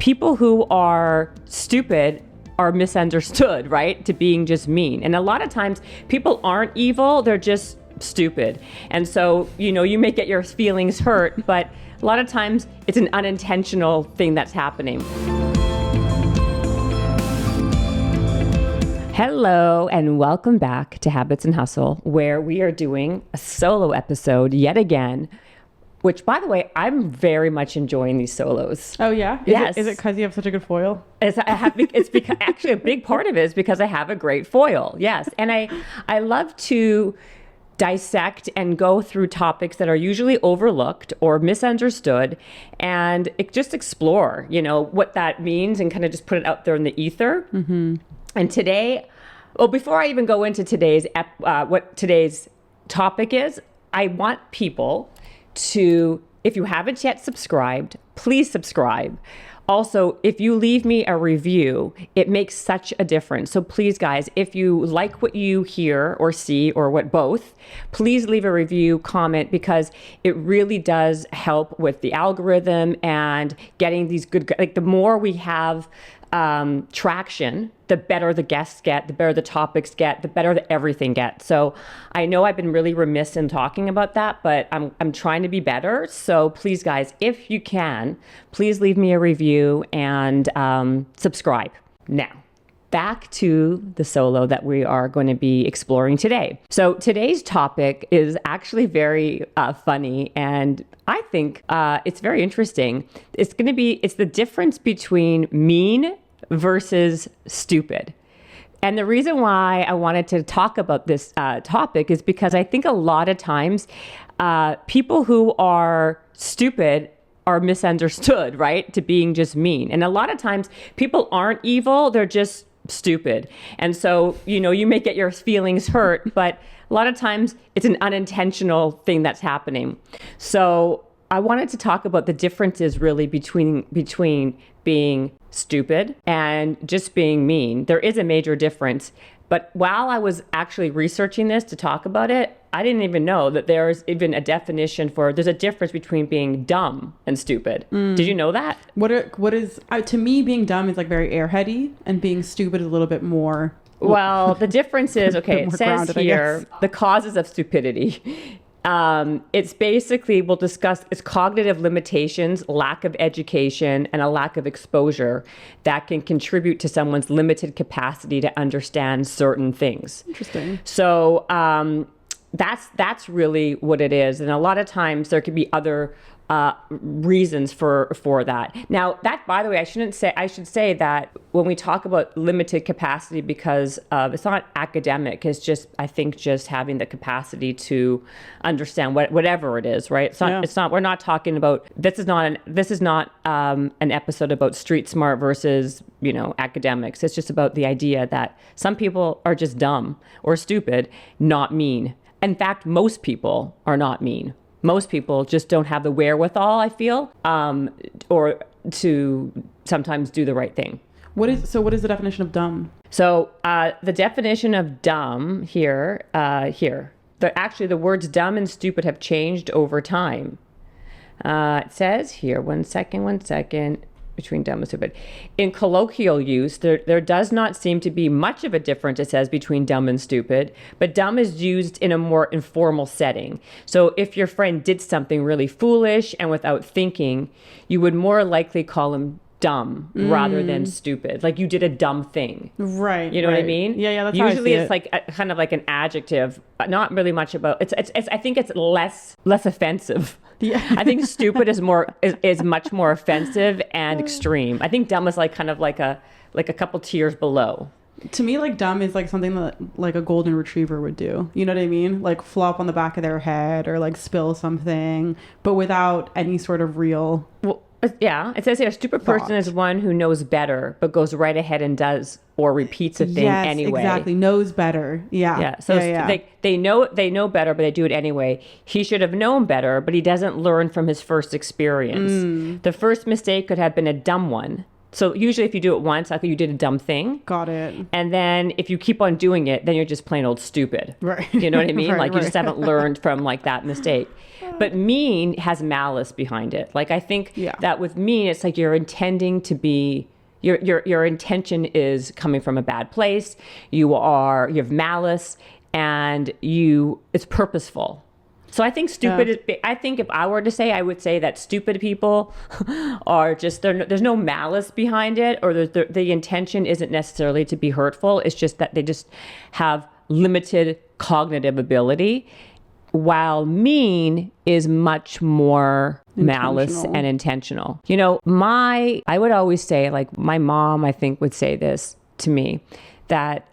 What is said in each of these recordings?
people who are stupid are misunderstood, right? To being just mean. And a lot of times people aren't evil, they're just stupid. And so, you may get your feelings hurt, but a lot of times it's an unintentional thing that's happening. Hello, and welcome back to Habits and Hustle, where we are doing a solo episode yet again, which, by the way, I'm very much enjoying these solos. Oh, yeah? Yes. Is it because you have such a good foil? It's because actually a big part of it is because I have a great foil. Yes. And I love to dissect and go through topics that are usually overlooked or misunderstood and just explore, what that means and kind of just put it out there in the ether. Mm-hmm. And today, before I even go into what today's topic is, I want people to, if you haven't yet subscribed, please subscribe. Also, if you leave me a review, it makes such a difference. So please, guys, if you like what you hear or see or both, please leave a review, comment, because it really does help with the algorithm and getting these good, the more we have traction, the better the guests get, the better the topics get, the better everything gets. So I know I've been really remiss in talking about that, but I'm trying to be better. So please, guys, if you can, please leave me a review and subscribe. Now, back to the solo that we are going to be exploring today. So today's topic is actually very funny, and I think it's very interesting. It's the difference between mean versus stupid. And the reason why I wanted to talk about this topic is because I think a lot of times people who are stupid are misunderstood, right? To being just mean. And a lot of times people aren't evil, they're just stupid. And so, you may get your feelings hurt, but a lot of times it's an unintentional thing that's happening. So I wanted to talk about the differences really between being stupid and just being mean. There is a major difference. But while I was actually researching this to talk about it, I didn't even know that there's even a definition there's a difference between being dumb and stupid. Did you know that? What is, to me, being dumb is like very airheady, and being stupid is a little bit more. Well, the difference is, it says grounded, here, the causes of stupidity. It's basically, we'll discuss its cognitive limitations, lack of education, and a lack of exposure that can contribute to someone's limited capacity to understand certain things. Interesting. So that's really what it is. And a lot of times there could be other reasons for that. Now, that, by the way, I should say that when we talk about limited capacity, because it's not academic, it's just, I think, just having the capacity to understand whatever it is, right? We're not talking about, this is not an episode about street smart versus, academics. It's just about the idea that some people are just dumb or stupid, not mean. In fact, most people are not mean. Most people just don't have the wherewithal, I feel, or to sometimes do the right thing. What is the definition of dumb? So the definition of dumb here. The words dumb and stupid have changed over time. It says here, one second, between dumb and stupid. In colloquial use, there does not seem to be much of a difference, it says, between dumb and stupid, but dumb is used in a more informal setting. So if your friend did something really foolish and without thinking, you would more likely call him dumb rather than stupid. Like, you did a dumb thing. Right. You know what I mean? Yeah, that's usually how I see it's like kind of like an adjective, but not really much about it's I think it's less offensive. Yeah. I think stupid is much more offensive and extreme. I think dumb is like kind of like a couple tiers below. To me, like, dumb is like something that like a golden retriever would do. You know what I mean? Like flop on the back of their head or like spill something, but without any sort of real. Well, yeah, it says here, a stupid person is one who knows better, but goes right ahead and does or repeats a thing anyway. Exactly. Knows better. Yeah. Yeah. So they know better, but they do it anyway. He should have known better, but he doesn't learn from his first experience. The first mistake could have been a dumb one. So usually if you do it once, like you did a dumb thing. Got it. And then if you keep on doing it, then you're just plain old stupid. Right. You know what I mean? Right, like you right. just haven't learned from like that mistake. But mean has malice behind it. Like I think that with mean, it's like you're intending to be, your intention is coming from a bad place. You have malice, and it's purposeful. So I think I think if I were to say, I would say that stupid people are just, there's no malice behind it, or the intention isn't necessarily to be hurtful. It's just that they just have limited cognitive ability, while mean is much more malice and intentional. You know, I would always say, like my mom, I think would say this to me, that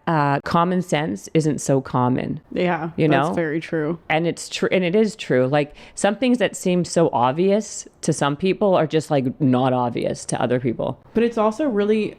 common sense isn't so common. Yeah, that's very true. And it's true, and it is true. Like some things that seem so obvious to some people are just like not obvious to other people. But it's also really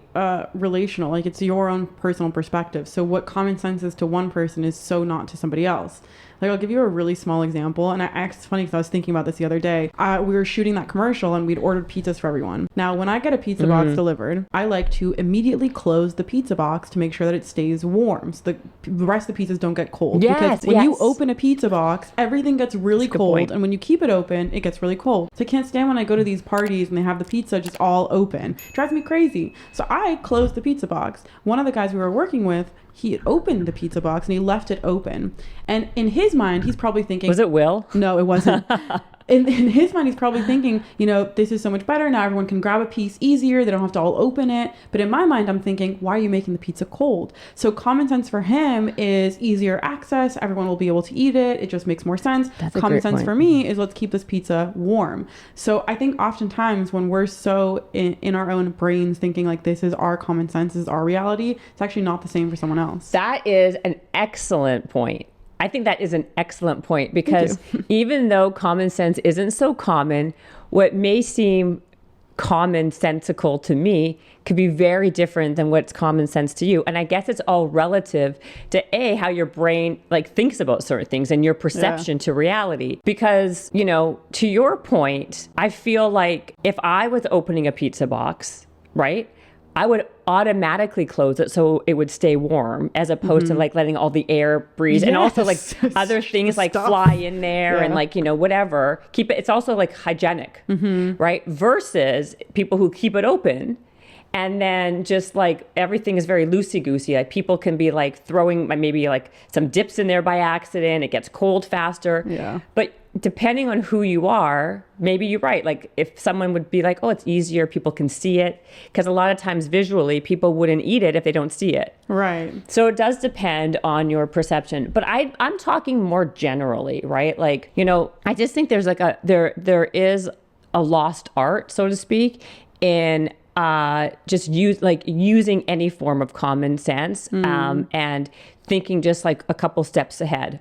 relational. Like it's your own personal perspective. So what common sense is to one person is so not to somebody else. Like I'll give you a really small example, and it's funny because I was thinking about this the other day. We were shooting that commercial and we'd ordered pizzas for everyone. Now, when I get a pizza box delivered, I like to immediately close the pizza box to make sure that it stays warm, so the rest of the pizzas don't get cold. Because when you open a pizza box, everything gets really cold, and when you keep it open, it gets really cold. So I can't stand when I go to these parties and they have the pizza just all open. It drives me crazy. So I closed the pizza box. One of the guys we were working with, he had opened the pizza box and he left it open. And in his mind, he's probably thinking... Was it Will? No, it wasn't. In his mind, he's probably thinking, this is so much better. Now everyone can grab a piece easier. They don't have to all open it. But in my mind, I'm thinking, why are you making the pizza cold? So common sense for him is easier access. Everyone will be able to eat it. It just makes more sense. Common sense for me is let's keep this pizza warm. So I think oftentimes when we're so in our own brains thinking like this is our common sense, this is our reality, it's actually not the same for someone else. That is an excellent point. I think that is an excellent point, because even though common sense isn't so common, what may seem commonsensical to me could be very different than what's common sense to you. And I guess it's all relative to how your brain like thinks about certain things and your perception to reality. Because, to your point, I feel like if I was opening a pizza box, right, I would automatically close it so it would stay warm, as opposed to like letting all the air breeze and also like other things like fly in there and like, whatever. Keep it. It's also like hygienic, right? Versus people who keep it open and then just like everything is very loosey-goosey. Like people can be like throwing maybe like some dips in there by accident. It gets cold faster. Yeah. But depending on who you are, maybe you're right. Like if someone would be like, oh, it's easier, people can see it. Because a lot of times visually, people wouldn't eat it if they don't see it. Right. So it does depend on your perception. But I'm talking more generally, right? Like, I just think there's like there is a lost art, so to speak, in just using any form of common sense and thinking just like a couple steps ahead.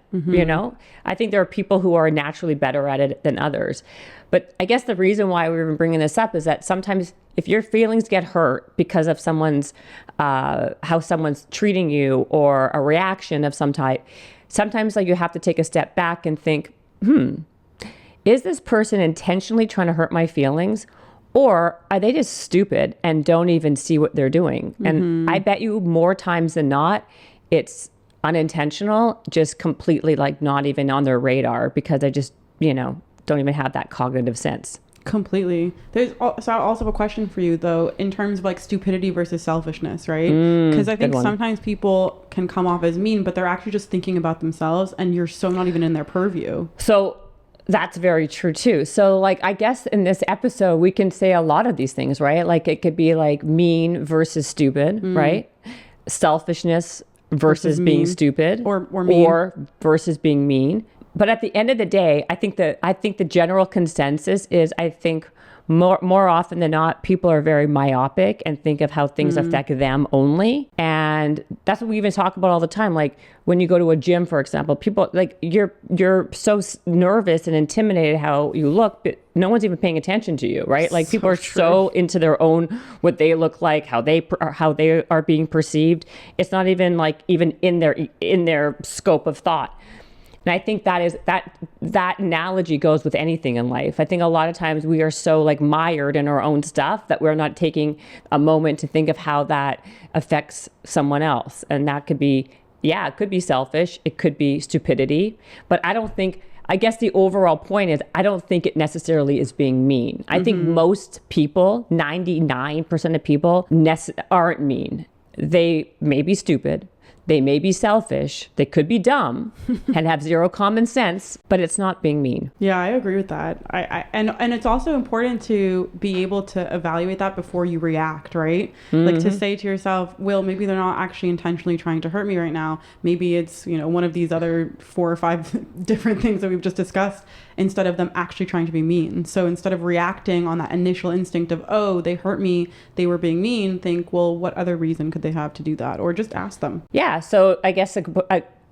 I think there are people who are naturally better at it than others. But I guess the reason why we were bringing this up is that sometimes if your feelings get hurt because of how someone's treating you or a reaction of some type, sometimes like you have to take a step back and think, is this person intentionally trying to hurt my feelings? Or are they just stupid and don't even see what they're doing? And I bet you more times than not, it's unintentional, just completely like not even on their radar, because they just, don't even have that cognitive sense. Completely. So I also have a question for you though, in terms of like stupidity versus selfishness, right? Because I think sometimes people can come off as mean, but they're actually just thinking about themselves and you're so not even in their purview. So that's very true too. So like, I guess in this episode, we can say a lot of these things, right? Like it could be like mean versus stupid, right? Selfishness versus being stupid, or mean, or versus being mean. But at the end of the day, I think the general consensus is, I think more often than not, people are very myopic and think of how things affect them only. And that's what we even talk about all the time. Like when you go to a gym, for example, people like you're so nervous and intimidated how you look, but no one's even paying attention to you, right? Like people are so into their own, what they look like, how they are being perceived. It's not even like even in their scope of thought. And I think that analogy goes with anything in life. I think a lot of times we are so like mired in our own stuff that we're not taking a moment to think of how that affects someone else. And that could be, yeah, it could be selfish. It could be stupidity. But I guess the overall point is, I don't think it necessarily is being mean. I think most people, 99% of people, aren't mean. They may be stupid. They may be selfish. They could be dumb and have zero common sense, but it's not being mean. Yeah, I agree with that. And it's also important to be able to evaluate that before you react, right? Like to say to yourself, well, maybe they're not actually intentionally trying to hurt me right now. Maybe it's, one of these other 4 or 5 different things that we've just discussed, instead of them actually trying to be mean. So instead of reacting on that initial instinct of, oh, they hurt me, they were being mean, think, well, what other reason could they have to do that? Or just ask them. Yeah. So I guess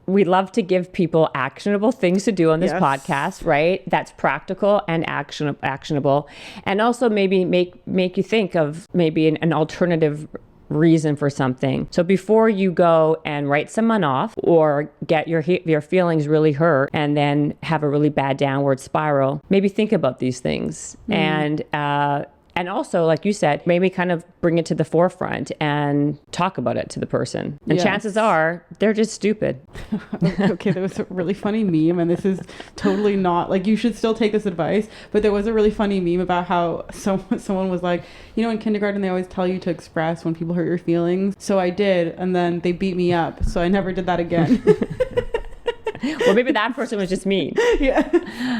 we love to give people actionable things to do on this podcast, right? That's practical and actionable. And also maybe make you think of maybe an alternative reason for something. So before you go and write someone off or get your feelings really hurt and then have a really bad downward spiral, maybe think about these things. And also, like you said, maybe kind of bring it to the forefront and talk about it to the person. And chances are they're just stupid. Okay, there was a really funny meme, and this is totally not, like, you should still take this advice, but there was a really funny meme about how someone was like, in kindergarten, they always tell you to express when people hurt your feelings. So I did, and then they beat me up. So I never did that again. Well, maybe that person was just mean. Yeah.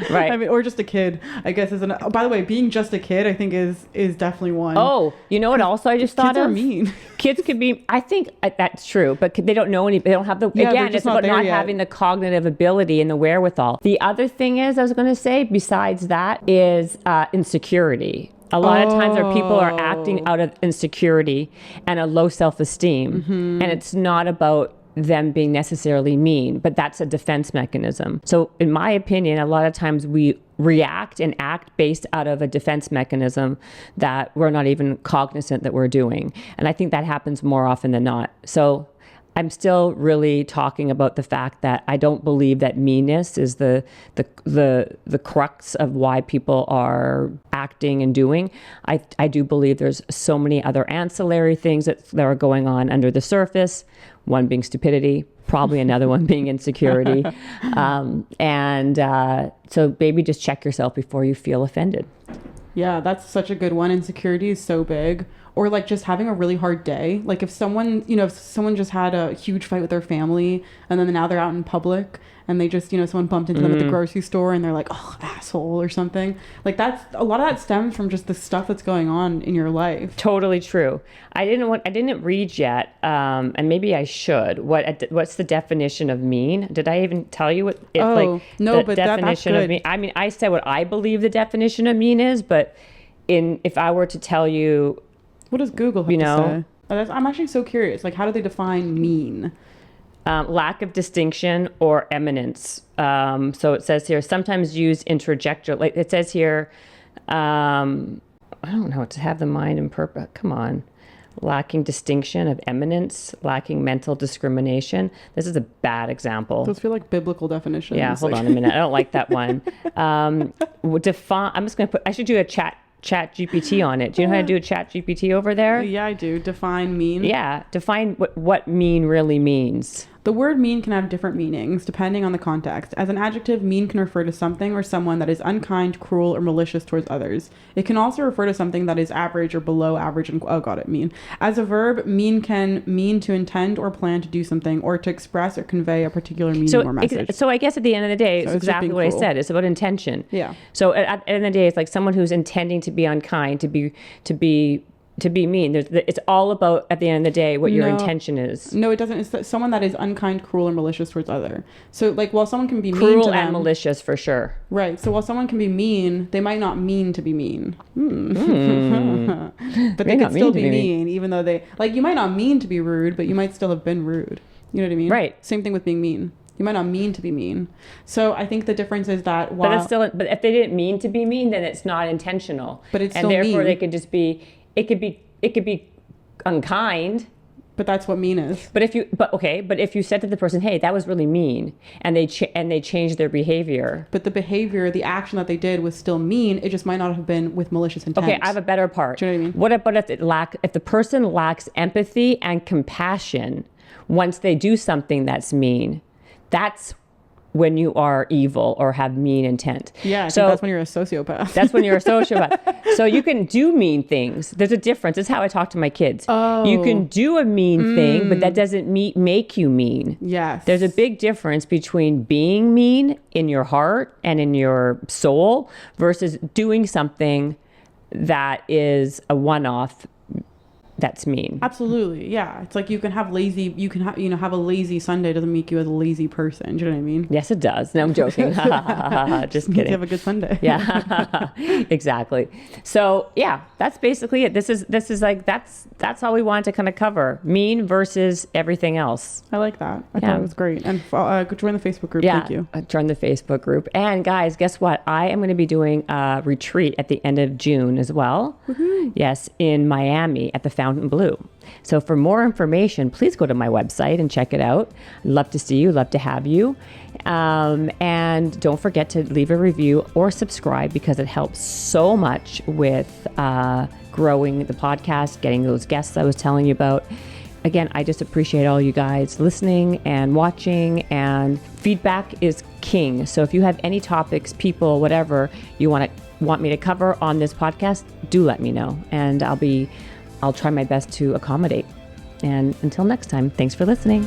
Right. I mean, or just a kid, I guess. By the way, being just a kid, I think is definitely one. Oh, you know what also I just thought of? Kids are mean. Kids can be, I think that's true, but they don't know they don't have again, it's about not having the cognitive ability and the wherewithal. The other thing is, I was going to say, besides that, is insecurity. A lot of times our people are acting out of insecurity and a low self-esteem. And it's not about them being necessarily mean, but that's a defense mechanism. So in my opinion, a lot of times we react and act based out of a defense mechanism that we're not even cognizant that we're doing. And I think that happens more often than not. So I'm still really talking about the fact that I don't believe that meanness is the crux of why people are acting and doing. I do believe there's so many other ancillary things that are going on under the surface. One being stupidity, probably another one being insecurity. So maybe just check yourself before you feel offended. Yeah, that's such a good one. Insecurity is so big. Or like just having a really hard day. Like if someone just had a huge fight with their family and then now they're out in public and they just, someone bumped into them at the grocery store and they're like, oh, asshole or something. Like that's, a lot of that stems from just the stuff that's going on in your life. Totally true. I didn't read yet, and maybe I should. What's the definition of mean? Did I even tell you what? No, but definition that's good. of mean. I mean, I said what I believe the definition of mean is, but if I were to tell you, what does Google have to say? I'm actually so curious. Like, how do they define mean? Lack of distinction or eminence. So it says here, sometimes used interjector. Like it says here, I don't know, to have the mind and purpose. Come on. Lacking distinction of eminence, lacking mental discrimination. This is a bad example. Those feel like biblical definitions. Yeah, hold on a minute. I don't like that one. Define. I'm just going to put, I should do a chat GPT on it. Do you know how to do a chat GPT over there? Yeah, I do. Define mean. Yeah, define what mean really means. The word mean can have different meanings depending on the context. As an adjective, mean can refer to something or someone that is unkind, cruel, or malicious towards others. It can also refer to something that is average or below average. Mean. As a verb, mean can mean to intend or plan to do something or to express or convey a particular meaning or message. So I guess at the end of the day, it's exactly what I said. It's about intention. Yeah. So at the end of the day, it's like someone who's intending to be unkind, to be mean. It's all about, at the end of the day, what your intention is. No, it doesn't. It's someone that is unkind, cruel, or malicious towards other. So, like, while someone can be mean cruel to them, and malicious for sure. Right. So while someone can be mean, they might not mean to be mean. But they could still be mean, even though you might not mean to be rude, but you might still have been rude. You know what I mean? Right. Same thing with being mean. You might not mean to be mean. So I think the difference is that but if they didn't mean to be mean, then it's not intentional. But it's and still therefore mean. they could just be. It could be unkind, But that's what mean is. But if you said to the person, hey, that was really mean, and they changed their behavior. But the behavior, the action that they did was still mean. It just might not have been with malicious intent. Okay, I have a better part. Do you know what I mean? What about if the person lacks empathy and compassion once they do something that's mean? That's when you are evil or have mean intent. Yeah, I think that's when you're a sociopath. That's when you're a sociopath. So you can do mean things. There's a difference. This is how I talk to my kids. Oh. You can do a mean thing, but that doesn't make you mean. Yes. There's a big difference between being mean in your heart and in your soul versus doing something that is a one-off that's mean. Absolutely. Yeah. It's like you can have a lazy Sunday doesn't make you as a lazy person. Do you know what I mean? Yes, it does. No, I'm joking. Just kidding. You have a good Sunday. Yeah, exactly. So yeah, that's basically it. This is like, that's all we wanted to kind of cover. Mean versus everything else. I like that. I thought it was great. And join the Facebook group. Yeah, Thank you. Join the Facebook group. And guys, guess what? I am going to be doing a retreat at the end of June as well. Woo-hoo. Yes, in Miami at the Fountain Blue. So for more information, please go to my website and check it out. Love to see you, love to have you. And don't forget to leave a review or subscribe because it helps so much with growing the podcast, getting those guests I was telling you about. Again, I just appreciate all you guys listening and watching, and feedback is king. So if you have any topics, people, whatever you want me to cover on this podcast, do let me know, and I'll try my best to accommodate. And until next time, thanks for listening.